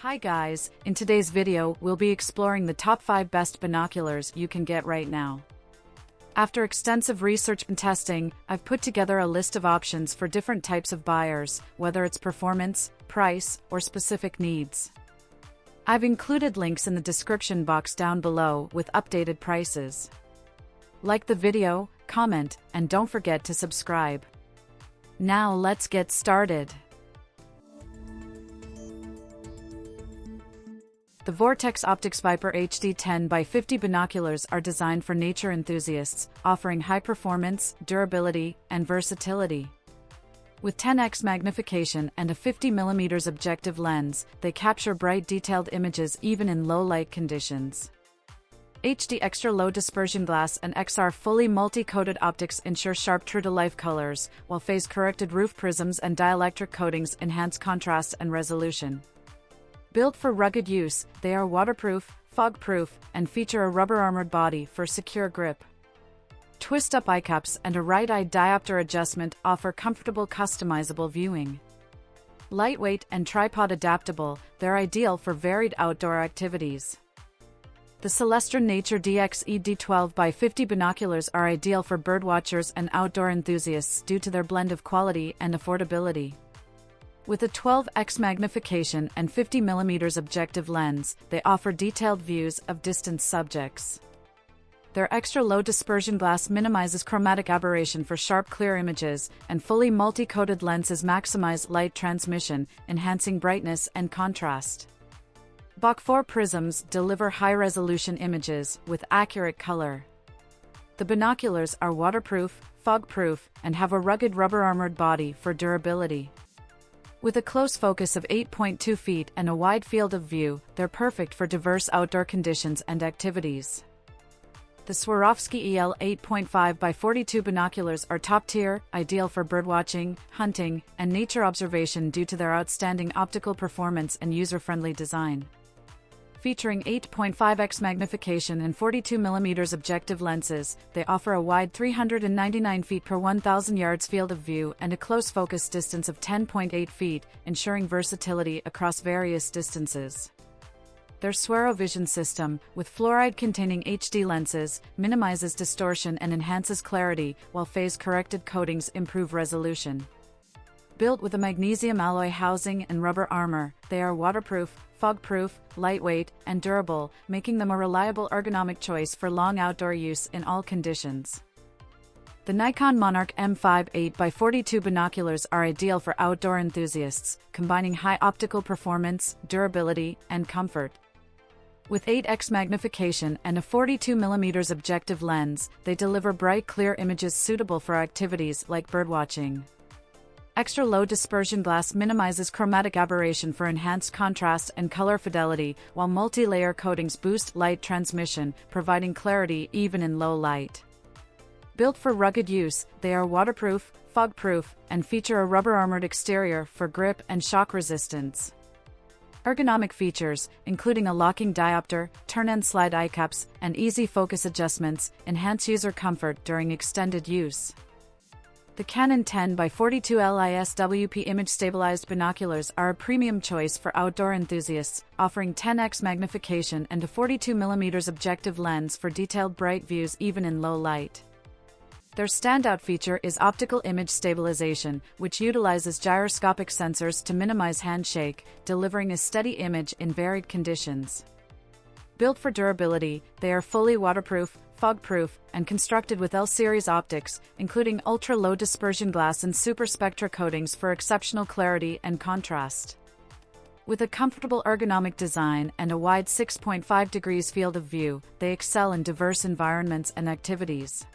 Hi guys, in today's video we'll be exploring the top 5 best binoculars you can get right now. After extensive research and testing, I've put together a list of options for different types of buyers, whether it's performance, price, or specific needs. I've included links in the description box down below with updated prices. Like the video, comment, and don't forget to subscribe. Now let's get started. The Vortex Optics Viper HD 10x50 binoculars are designed for nature enthusiasts, offering high performance, durability, and versatility. With 10x magnification and a 50mm objective lens, they capture bright detailed images even in low-light conditions. HD extra low dispersion glass and XR fully multi-coated optics ensure sharp true-to-life colors, while phase-corrected roof prisms and dielectric coatings enhance contrast and resolution. Built for rugged use, they are waterproof, fog-proof, and feature a rubber-armored body for secure grip. Twist-up eye cups and a right-eye diopter adjustment offer comfortable customizable viewing. Lightweight and tripod-adaptable, they're ideal for varied outdoor activities. The Celestron Nature DX ED 12x50 binoculars are ideal for birdwatchers and outdoor enthusiasts due to their blend of quality and affordability. With a 12x magnification and 50mm objective lens, they offer detailed views of distant subjects. Their extra low dispersion glass minimizes chromatic aberration for sharp clear images, and fully multi-coated lenses maximize light transmission, enhancing brightness and contrast. Mach 4 prisms deliver high-resolution images with accurate color. The binoculars are waterproof, fog-proof, and have a rugged rubber-armored body for durability. With a close focus of 8.2 feet and a wide field of view, they're perfect for diverse outdoor conditions and activities. The Swarovski EL 8.5x42 binoculars are top-tier, ideal for birdwatching, hunting, and nature observation due to their outstanding optical performance and user-friendly design. Featuring 8.5x magnification and 42mm objective lenses, they offer a wide 399 feet per 1,000 yards field of view and a close focus distance of 10.8 feet, ensuring versatility across various distances. Their Swarovski system, with fluoride-containing HD lenses, minimizes distortion and enhances clarity, while phase-corrected coatings improve resolution. Built with a magnesium alloy housing and rubber armor, they are waterproof, fog-proof, lightweight, and durable, making them a reliable ergonomic choice for long outdoor use in all conditions. The Nikon Monarch M5 8x42 binoculars are ideal for outdoor enthusiasts, combining high optical performance, durability, and comfort. With 8x magnification and a 42mm objective lens, they deliver bright, clear images suitable for activities like birdwatching. Extra low dispersion glass minimizes chromatic aberration for enhanced contrast and color fidelity, while multi-layer coatings boost light transmission, providing clarity even in low light. Built for rugged use, they are waterproof, fog-proof, and feature a rubber-armored exterior for grip and shock resistance. Ergonomic features, including a locking diopter, turn-and-slide eye cups, and easy focus adjustments, enhance user comfort during extended use. The Canon 10x42 LISWP image-stabilized binoculars are a premium choice for outdoor enthusiasts, offering 10x magnification and a 42mm objective lens for detailed bright views even in low light. Their standout feature is optical image stabilization, which utilizes gyroscopic sensors to minimize handshake, delivering a steady image in varied conditions. Built for durability, they are fully waterproof, fog-proof, and constructed with L-series optics, including ultra-low dispersion glass and super spectra coatings for exceptional clarity and contrast. With a comfortable ergonomic design and a wide 6.5 degrees field of view, they excel in diverse environments and activities.